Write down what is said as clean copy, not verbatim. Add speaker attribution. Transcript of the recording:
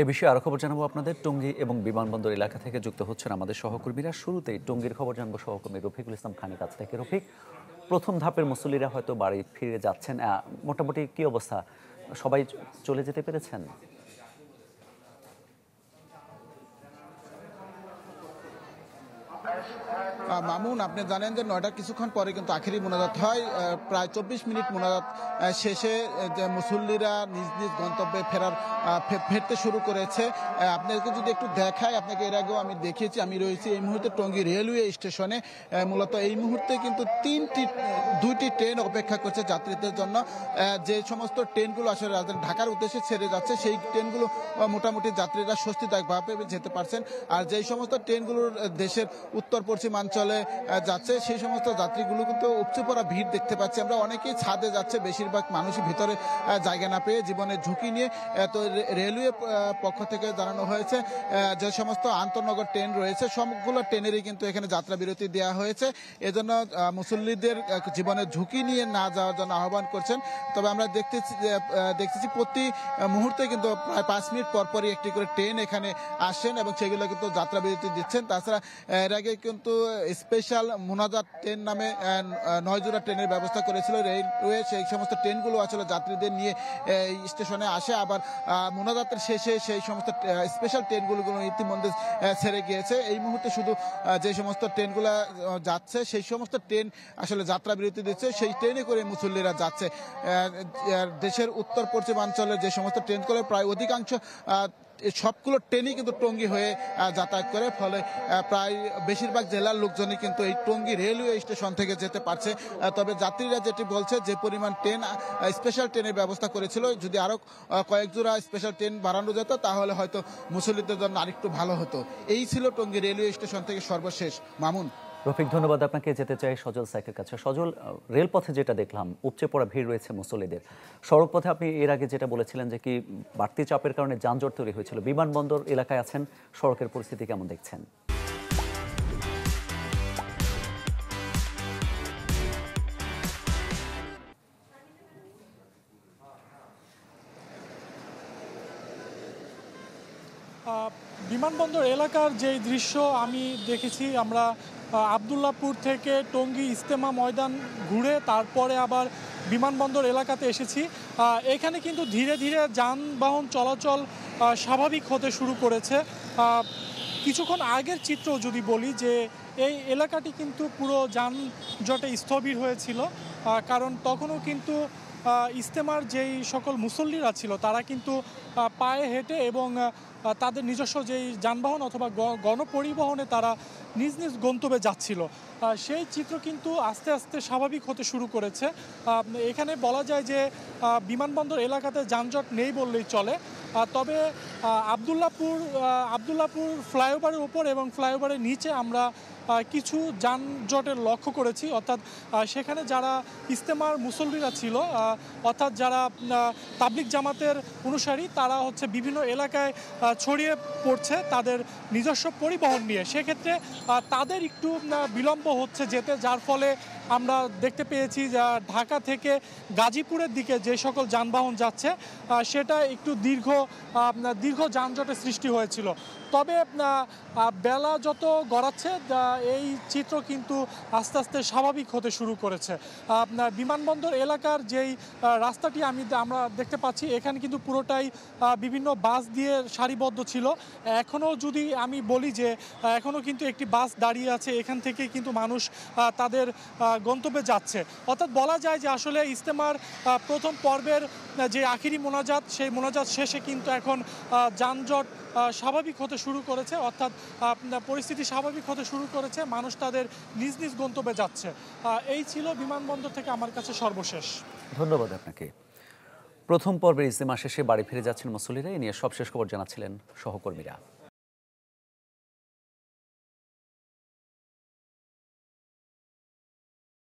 Speaker 1: এই বিষয়ে আরো খবর জানাবো আপনাদের। টঙ্গী এবং বিমানবন্দর এলাকা থেকে যুক্ত হচ্ছেন আমাদের সহকর্মীরা। শুরুতেই টঙ্গীর খবর জানবো সহকর্মী রফিকুল ইসলাম খানের কাছ থেকে। রফিক, প্রথম ধাপের মুসল্লিরা হয়তো বাড়ি ফিরে যাচ্ছেন, মোটামুটি কি অবস্থা, সবাই চলে যেতে পেরেছেন?
Speaker 2: মামুন, আপনি জানেন যে ৯টার কিছুক্ষণ পরে কিন্তু আখেরি মোনাজাত হয়। প্রায় ২৪ মিনিট মোনাজাত শেষে যে মুসল্লিরা নিজ নিজ গন্তব্যে ফিরতে শুরু করেছে। আপনাকে যদি একটু দেখাই, আপনাকে এর আগেও আমি দেখিয়েছি, আমি রয়েছি এই মুহূর্তে টঙ্গী রেলওয়ে স্টেশনে। মূলত এই মুহূর্তে কিন্তু দুইটি ট্রেন অপেক্ষা করছে যাত্রীদের জন্য। যে সমস্ত ট্রেনগুলো আসলে রাজধানী ঢাকার উদ্দেশ্যে ছেড়ে যাচ্ছে, সেই ট্রেনগুলো মোটামুটি যাত্রীরা স্বস্তিদায়কভাবে যেতে পারছেন। আর যেই সমস্ত ট্রেনগুলোর দেশের উত্তর পশ্চিমাঞ্চলে যাচ্ছে, সেই সমস্ত যাত্রীগুলো কিন্তু উপচে পড়া ভিড় দেখতে পাচ্ছি আমরা। অনেকেই ছাদে যাচ্ছে, বেশিরভাগ মানুষই ভিতরে জায়গা না পেয়ে জীবনের ঝুঁকি নিয়ে। তো রেলওয়ে পক্ষ থেকে জানানো হয়েছে যে সমস্ত আন্তনগর ট্রেন রয়েছে সবগুলো ট্রেনেরই কিন্তু এখানে যাত্রা বিরতি দেওয়া হয়েছে। এজন্য মুসল্লিদের জীবনের ঝুঁকি নিয়ে না যাওয়ার জন্য আহ্বান করছেন। তবে আমরা দেখতেছি প্রতি মুহূর্তে কিন্তু প্রায় ৫ মিনিট পরপরই একটি করে ট্রেন এখানে আসেন এবং সেগুলো কিন্তু যাত্রা বিরতি দিচ্ছেন। তাছাড়া এর আগে কিন্তু স্পেশাল মোনাজাত ট্রেন নামে ৯ জোড়া ট্রেনের ব্যবস্থা করেছিল রেলওয়ে। সেই সমস্ত ট্রেনগুলো আসলে যাত্রীদের নিয়ে স্টেশনে আসে। আবার মোনাজাতের শেষে সেই সমস্ত স্পেশাল ট্রেনগুলো ইতিমধ্যে ছেড়ে গিয়েছে। এই মুহূর্তে শুধু যে সমস্ত ট্রেনগুলো যাচ্ছে, সেই সমস্ত ট্রেন আসলে যাত্রা বিরতি দিচ্ছে, সেই ট্রেনে করে মুসল্লিরা যাচ্ছে। দেশের উত্তর পশ্চিমাঞ্চলের যে সমস্ত ট্রেনগুলো প্রায় অধিকাংশ সবগুলো ট্রেনই কিন্তু টঙ্গী হয়ে যাতায়াত করে, ফলে প্রায় বেশিরভাগ জেলার লোকজনই কিন্তু এই টঙ্গী রেলওয়ে স্টেশন থেকে যেতে পারছে। তবে যাত্রীরা যেটি বলছে, যে পরিমাণ ট্রেন স্পেশাল ট্রেনের ব্যবস্থা করেছিল, যদি আরও কয়েক জোড়া স্পেশাল ট্রেন বাড়ানো যেত তাহলে হয়তো মুসল্লিদের জন্য আরেকটু ভালো হতো। এই ছিল টঙ্গী রেলওয়ে স্টেশন থেকে সর্বশেষ। মামুন।
Speaker 1: রফিক, ধন্যবাদ আপনাকে। যেতে চাই সজল সাইকের কাছে। সজল, রেলপথে যেটা দেখলাম, উপচে পড়া ভিড় রয়েছে মুসল্লিদের। সড়ক পথে আপনি এর আগে যেটা বলেছিলেন যে কি বাড়তি চাপের কারণে যানজট তৈরি হয়েছিল, বিমানবন্দর এলাকায় আছেন, সড়কের পরিস্থিতি কেমন দেখছেন?
Speaker 3: বিমানবন্দর এলাকার যেই দৃশ্য আমি দেখেছি, আমরা আবদুল্লাপুর থেকে টঙ্গী ইজতেমা ময়দান ঘুরে তারপরে আবার বিমানবন্দর এলাকাতে এসেছি। এখানে কিন্তু ধীরে ধীরে যানবাহন চলাচল স্বাভাবিক হতে শুরু করেছে। কিছুক্ষণ আগের চিত্র যদি বলি, যে এই এলাকাটি কিন্তু পুরো যানজটে স্থবির হয়েছিল, কারণ তখনও কিন্তু ইজতেমার যেই সকল মুসল্লিরা ছিল তারা কিন্তু পায়ে হেঁটে এবং তাদের নিজস্ব যেই যানবাহন অথবা গণপরিবহনে তারা নিজ নিজ গন্তব্যে যাচ্ছিল। সেই চিত্র কিন্তু আস্তে আস্তে স্বাভাবিক হতে শুরু করেছে। এখানে বলা যায় যে বিমানবন্দর এলাকাতে যানজট নেই বললেই চলে। তবে আবদুল্লাপুর ফ্লাইওভারের উপর এবং ফ্লাইওভারের নিচে আমরা কিছু যানজটের লক্ষ্য করেছি। অর্থাৎ সেখানে যারা ইজতেমার মুসল্লিরা ছিল, অর্থাৎ যারা তাবলিগ জামাতের অনুসারী, তারা হচ্ছে বিভিন্ন এলাকায় ছড়িয়ে পড়ছে তাদের নিজস্ব পরিবহন নিয়ে। সেক্ষেত্রে তাদের একটু বিলম্ব হচ্ছে যেতে, যার ফলে আমরা দেখতে পেয়েছি যে ঢাকা থেকে গাজীপুরের দিকে যে সকল যানবাহন যাচ্ছে সেটা একটু দীর্ঘ যানজটের সৃষ্টি হয়েছিল। তবে বেলা যত গড়াচ্ছে এই চিত্র কিন্তু আস্তে আস্তে স্বাভাবিক হতে শুরু করেছে। বিমানবন্দর এলাকার যেই রাস্তাটি আমরা দেখতে পাচ্ছি, এখানে কিন্তু পুরোটাই বিভিন্ন বাস দিয়ে সারিবদ্ধ ছিল। এখনও যদি আমি বলি যে এখনও কিন্তু একটি বাস দাঁড়িয়ে আছে, এখান থেকে কিন্তু মানুষ তাদের গন্তব্যে যাচ্ছে। অর্থাৎ বলা যায় যে আসলে ইজতেমার প্রথম পর্বের যে আখিরি মোনাজাত, সেই মোনাজাত শেষে কিন্তু এখন যানজট স্বাভাবিক হতে শুরু করেছে, অর্থাৎ পরিস্থিতি স্বাভাবিক হতে শুরু করেছে, মানুষ তাদের নিজ নিজ গন্তব্যে যাচ্ছে। এই ছিল বিমানবন্দর থেকে আমার কাছে সর্বশেষ।
Speaker 1: ধন্যবাদ আপনাকে। প্রথম পর্বের ইজতেমা শেষে বাড়ি ফিরে যাচ্ছেন মুসল্লিরা। এ নিয়ে সবশেষ খবর জানাচ্ছিলেন সহকর্মীরা।